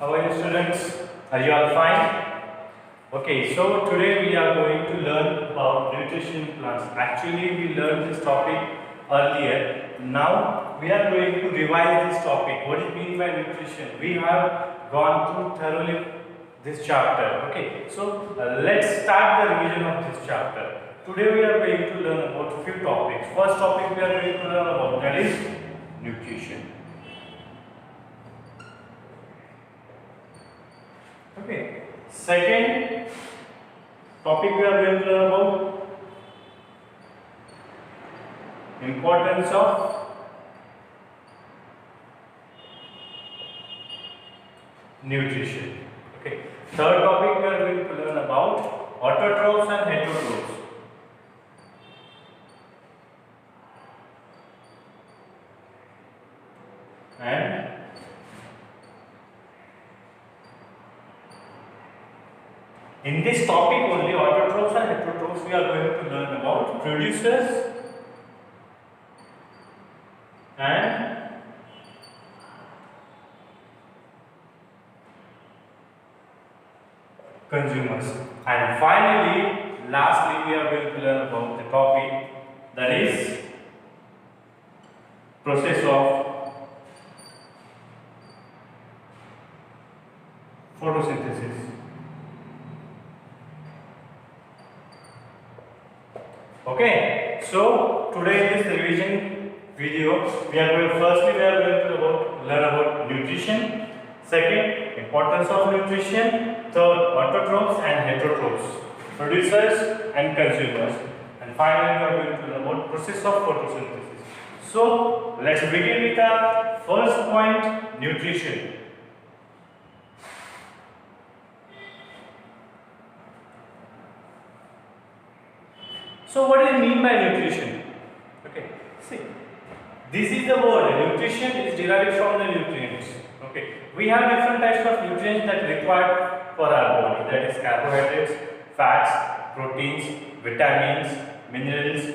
How are you, students? Are you all fine? Okay, so today we are going to learn about nutrition in plants. Actually, we learned this topic earlier. Now we are going to revise this topic. What is mean by nutrition? We have gone through thoroughly this chapter. Okay, so let's start the revision of this chapter. Today we are going to learn about few topics. First topic we are going to learn about, that is nutrition. Okay. Second topic we are going to learn about importance of nutrition. Okay. Third topic we are going to learn about autotrophs and heterotrophs. And in this topic only, autotrophs and heterotrophs, we are going to learn about producers and consumers. And finally, lastly, we are going to learn about the topic, that is process of photosynthesis. Okay, so today in this revision video, we are going to learn about nutrition. Second, importance of nutrition. Third, autotrophs and heterotrophs, producers and consumers. And finally, we are going to learn about process of photosynthesis. So let's begin with our first point, nutrition. So what do you mean by nutrition? Okay, see, this is the word. Nutrition is derived from the nutrients. Okay, we have different types of nutrients that required for our body. That is carbohydrates, fats, proteins, vitamins, minerals.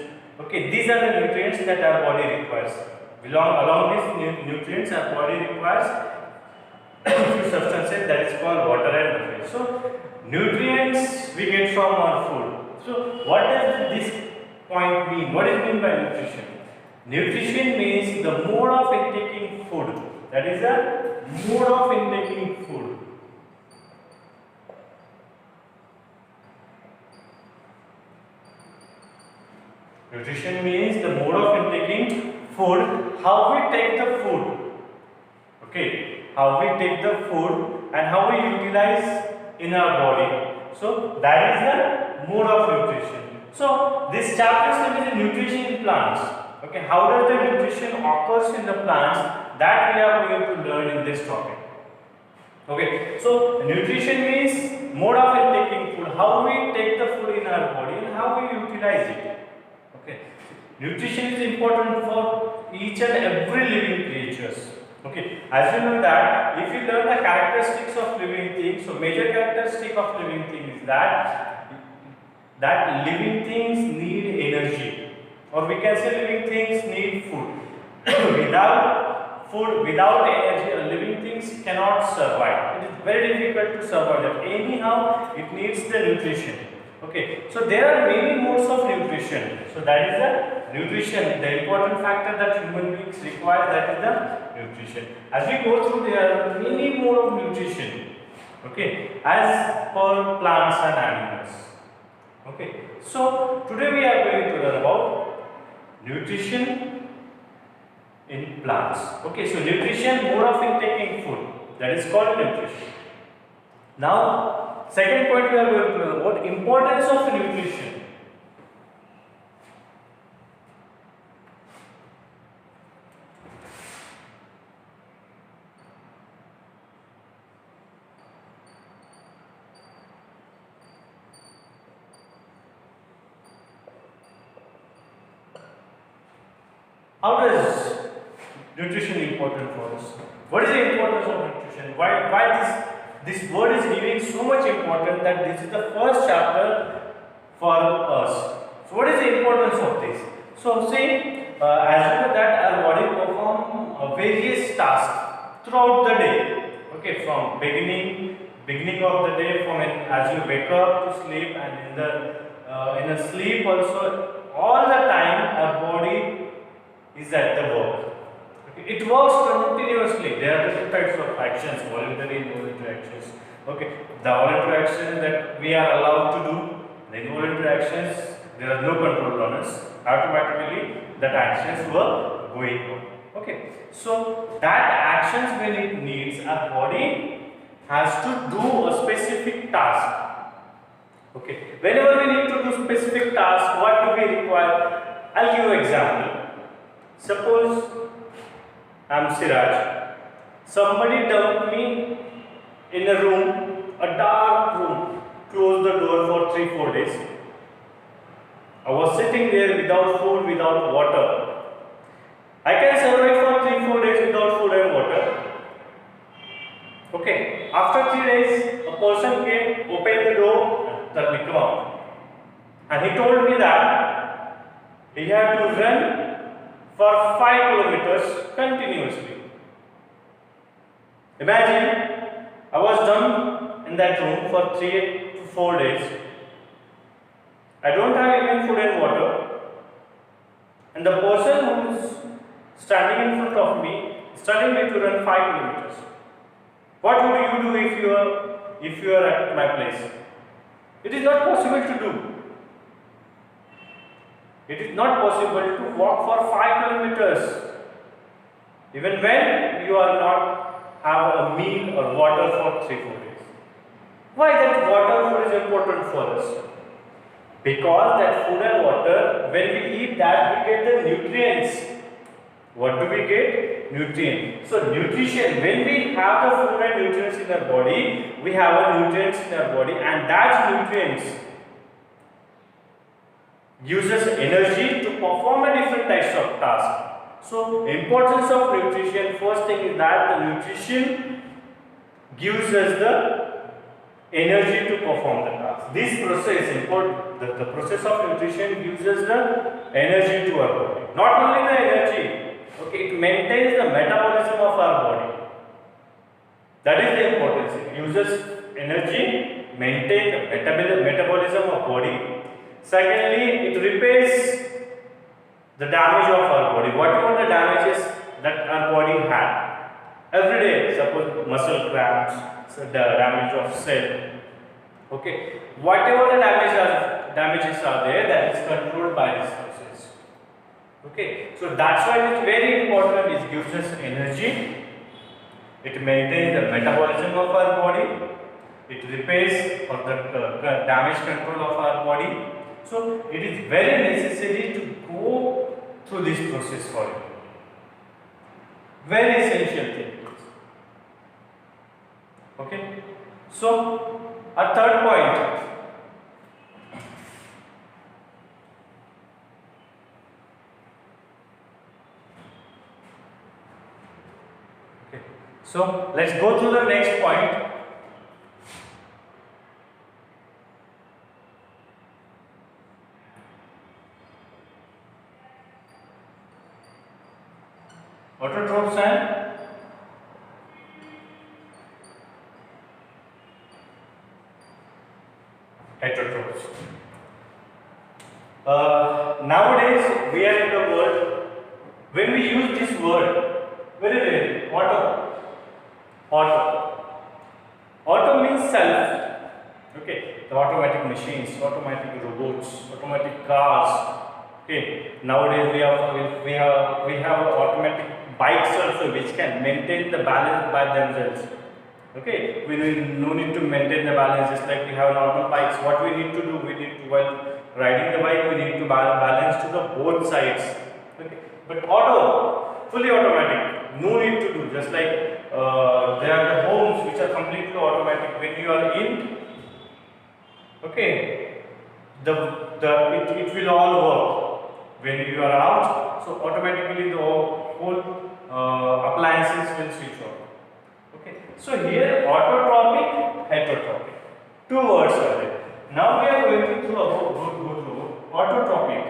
Okay, these are the nutrients that our body requires. Along these nutrients, our body requires few substances that is called water and nutrients. So nutrients we get from our food. So what does this point mean? What is mean by nutrition? Nutrition means the mode of intaking food. That is the mode of intaking food. Nutrition means the mode of intaking food, how we take the food. Okay, how we take the food and how we utilize in our body. So that is the mode of nutrition. So this chapter's name is nutrition in plants. Okay, how does the nutrition occurs in the plants? That we are going to learn in this topic. Okay, so nutrition means mode of intaking food, how we take the food in our body and how we utilize it. Okay, nutrition is important for each and every living creatures. Okay, as you know that if you learn the characteristics of living things, so major characteristic of living things is that living things need energy, or we can say living things need food. Without food, without energy, living things cannot survive. It is very difficult to survive. Anyhow, it needs the nutrition. Okay, so there are many modes of nutrition. So that is the nutrition, the important factor that human beings require, that is the nutrition. As we go through, there are many modes of nutrition. Okay, as per plants and animals. Okay, so today we are going to learn about nutrition in plants. Okay, so nutrition, mode of intaking food, that is called nutrition. Now, second point we are going to learn about importance of nutrition. How does nutrition important for us? What is the importance of nutrition? Why this word is giving so much importance that this is the first chapter for us. So what is the importance of this? So see, as you know that our body perform various tasks throughout the day. Okay. Okay, from beginning of the day, from as you wake up to sleep, and in the sleep also, all the time our body is at the work. Okay, it works continuously. There are different types of actions, voluntary and involuntary actions. Okay, the voluntary actions that we are allowed to do, the involuntary actions, there is no control on us. Automatically, that actions were going on. Okay, so that actions when it needs, our body has to do a specific task. Okay, whenever we need to do specific task, what do we require? I'll give you example. Suppose I'm Siraj. Somebody dumped me in a room, a dark room, closed the door for 3-4 days. I was sitting there without food, without water. I can survive for 3-4 days without food and water. Okay. After 3 days, a person came, opened the door, and told me come out. And he told me that he had to run for 5 kilometers continuously. Imagine, I was done in that room for 3 to 4 days. I don't have even food and water. And the person who is standing in front of me is telling me to run 5 kilometers. What would you do if you are at my place? It is not possible to do. It is not possible to walk for 5 kilometers. Even when you are not have a meal or water for 3-4 days. Why that water food is important for us? Because that food and water, when we eat that, we get the nutrients. What do we get? Nutrients. So nutrition, when we have the food and nutrients in our body, we have a nutrients in our body, and that nutrients gives us energy to perform a different types of tasks. So importance of nutrition, first thing is that the nutrition gives us the energy to perform the task. This process, the process of nutrition gives us the energy to our body. Not only the energy, okay, it maintains the metabolism of our body. That is the importance. It uses energy, maintain the metabolism of body. Secondly, it repairs the damage of our body. Whatever the damages that our body had. Every day, suppose muscle cramps, so the damage of cell. Okay, whatever the damages are there, that is controlled by this process. Okay, so that's why it's very important. It gives us energy. It maintains the metabolism of our body. It repairs or the damage control of our body. So it is very necessary to go through this process for you. Very essential thing. Okay. So our third point. Okay. So let's go through the next point. Autotrophs and heterotrophs. Nowadays we are in the world, when we use this word very rarely, auto means self. Okay, the automatic machines, automatic robots, automatic cars. Okay, nowadays we have automatic bikes also which can maintain the balance by themselves. Okay, we no need to maintain the balance, just like we have normal bikes. What we need to do, while riding the bike, we need to balance to the both sides. Okay, but fully automatic, no need to do. Just like there are the homes which are completely automatic. When you are in, okay, it will all work. When you are out, so automatically the whole appliances will switch on. Okay, so here autotropic, heterotropic, two words are there. Now we are going to go through autotropic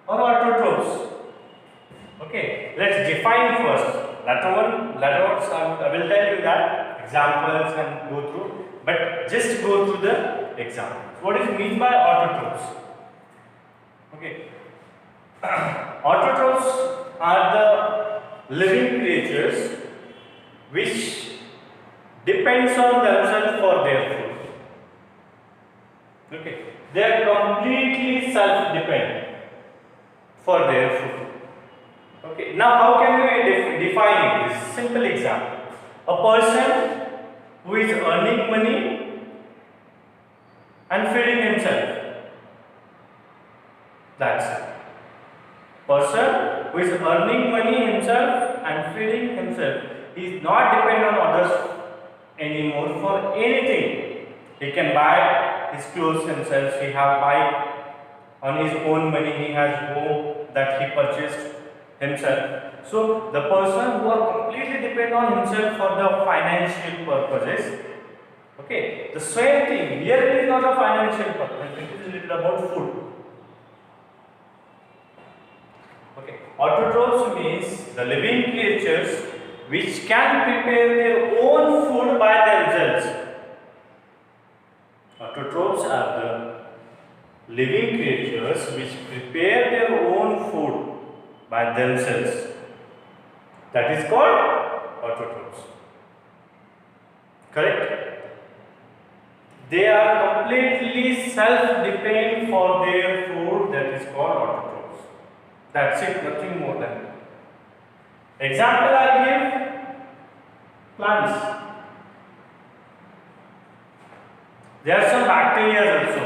or autotrophs. Okay, let's define first. Later on, I will tell you that examples and go through, but just go through the examples. What is mean by autotrophs? Okay, autotrophs are the living creatures which depends on themselves for their food. Okay, they are completely self-dependent for their food. Okay, now how can we define it? This simple example. A person who is earning money and feeding himself. That's it. Person who is earning money himself and feeding himself. He is not dependent on others anymore for anything. He can buy his clothes himself. He have bike on his own money. He has home that he purchased himself. So the person who are completely dependent on himself for the financial purposes. Okay, the same thing here. It is not a financial purpose. It is little about food. Okay, autotrophs means the living creatures which can prepare their own food by themselves. Autotrophs are the living creatures which prepare their own food by themselves. That is called autotrophs. Correct? They are completely self-dependent for their food. That is called autotrophs. That's it, nothing more than that. Example I give, plants. There are some bacteria also.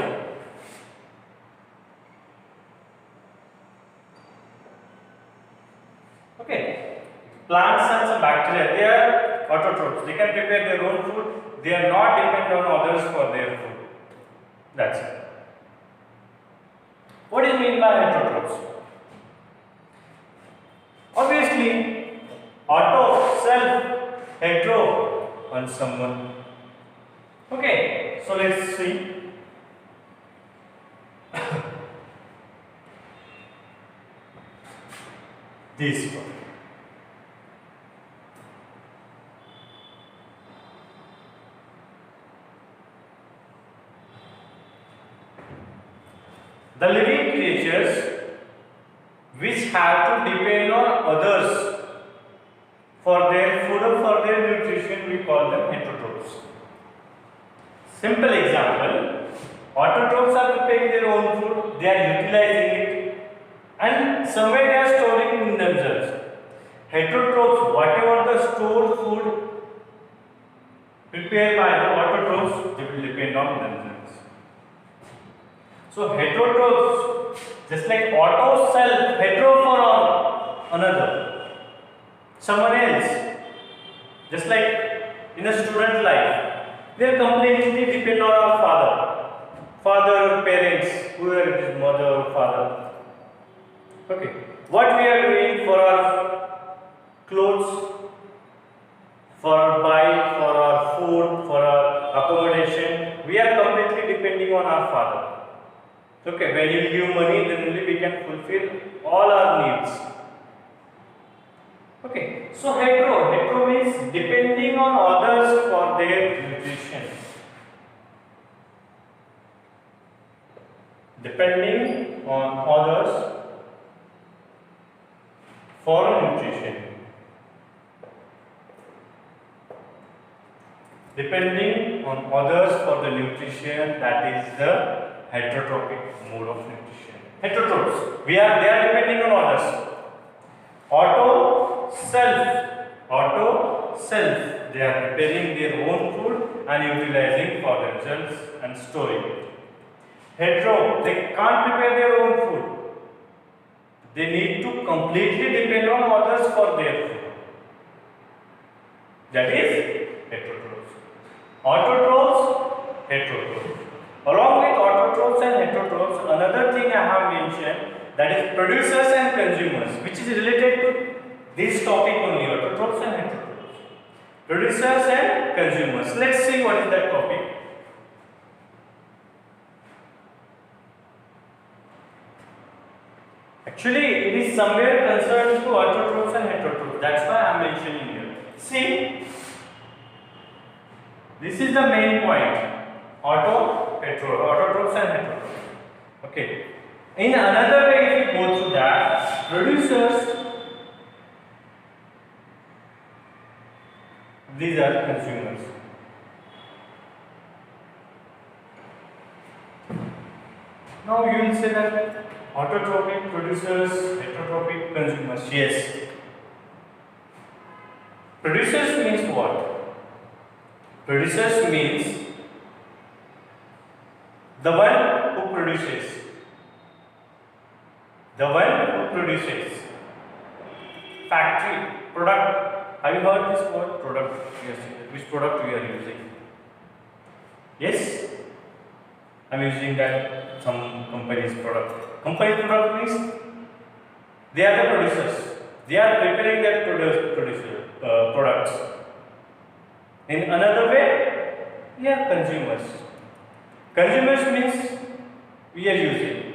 Okay, plants and some bacteria, they are autotrophs. They can prepare their own food. They are not dependent on others for their food. That's it. What do you mean by autotrophs? Obviously, auto, self, hetero on someone. Okay, so let's see. This one. The living creatures which have to depend on others for their food or for their nutrition, we call them heterotrophs. Simple example, autotrophs are preparing their own food, they are utilizing it, and somewhere they are storing in themselves. Heterotrophs, whatever the stored food prepared by the autotrophs, they will depend on themselves. So heterotrophs, just like auto, self, hetero for another, someone else, just like in a student life, we are completely dependent on our father, parents, whoever it is, mother or father. Okay, what we are doing for our clothes, for our bike, for our food, for our accommodation, we are completely depending on our father. Okay, when you give money, then only we can fulfill all our needs. Okay, so hetero means depending on others for their nutrition. Depending on others for nutrition. Depending on others for the nutrition, that is the heterotrophic mode of nutrition. Heterotrophs, they are depending on others. Auto, self, they are preparing their own food and utilizing for themselves and storing it. Hetero, they can't prepare their own food. They need to completely depend on others for their food. That is heterotrophs. Autotrophs, heterotrophs. Along with autotrophs and heterotrophs, another thing I have mentioned, that is producers and consumers, which is related to this topic only, autotrophs and heterotrophs. Producers and consumers. Let's see what is that topic. Actually, it is somewhere concerned to autotrophs and heterotrophs heterotrophs. That's why I'm mentioning here. See, this is the main point. Autotrophs and heterotrophs. Okay. In another way, if we go through that, producers, these are consumers. Now you will say that autotrophic producers, heterotrophic consumers. Yes. Producers means what? Producers means the one who produces. The one who produces. Factory, product. Have you heard this word? Product. Yes. Which product we are using? Yes? I am using that some company's product. Company's product means they are the producers. They are preparing their products. In another way, we are consumers. Consumers means we are using.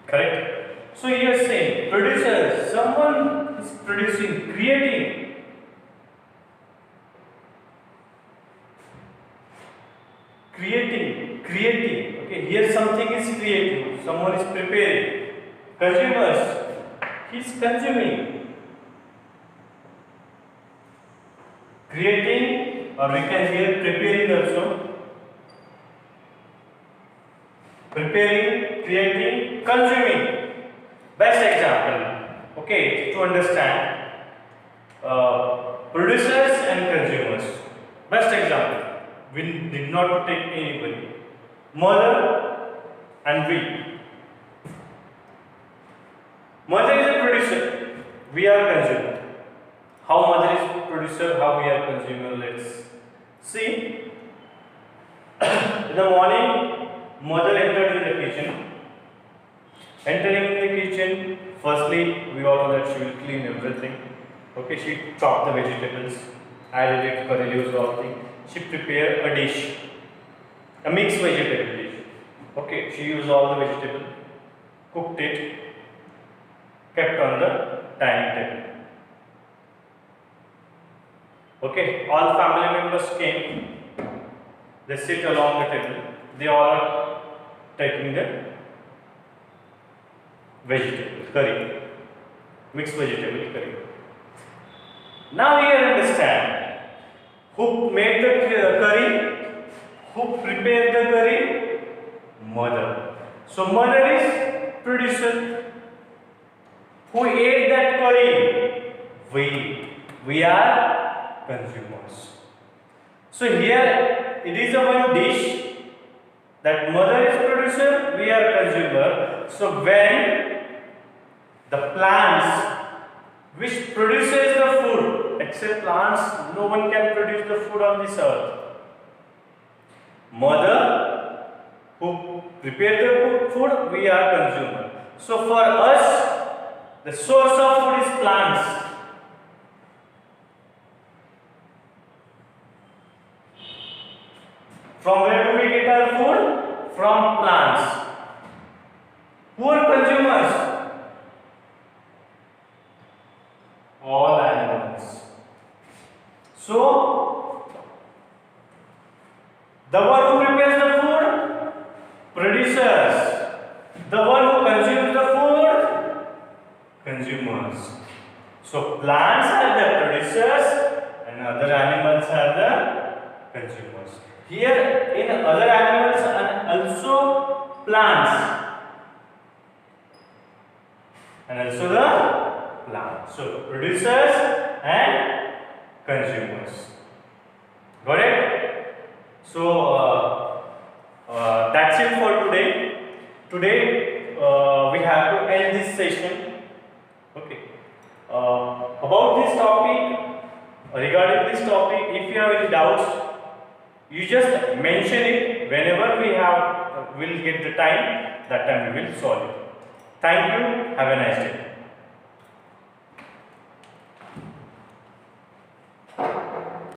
Correct? So you are saying producers, someone is producing, creating. Creating. Okay, here something is creating, someone is preparing. Consumers, he is consuming. Creating, or we can hear preparing also. Preparing, creating, consuming. Best example, okay, to understand producers and consumers. Best example. We did not take anybody. Mother and we. Mother is a producer. We are consumer. How mother is producer, how we are consumer, let's see. In the morning, mother entered in the kitchen. Entering in the kitchen, firstly, we all know that she will clean everything. Okay, she chopped the vegetables, added it, curry leaves, all things. She prepared a dish, a mixed vegetable dish. Okay, she used all the vegetable, cooked it, kept on the dining table. Okay, all family members came, they sit along the table, they all are taking the vegetable curry, mixed vegetable curry. Now you understand. Who made the curry? Who prepared the curry? Mother. So mother is producer. Who ate that curry? We are consumers. So here it is a one dish that mother is producer, we are consumer. So when the plants which produces the food, except plants, no one can produce the food on this earth. Mother who prepared the food, we are consumer. So for us, the source of food is plants. From where do we get our food? From plants. Who are consumers? All animals. So, the one who prepares the food, producers. The one who consumes the food, consumers. So, plants are the producers and other animals are the consumers. Here, in other animals and also plants. And also the plants. So, producers and consumers. Got it? So, that's it for today. Today, we have to end this session. Okay. About this topic, regarding this topic, if you have any doubts, you just mention it. Whenever we'll get the time, that time we will solve it. Thank you. Have a nice day.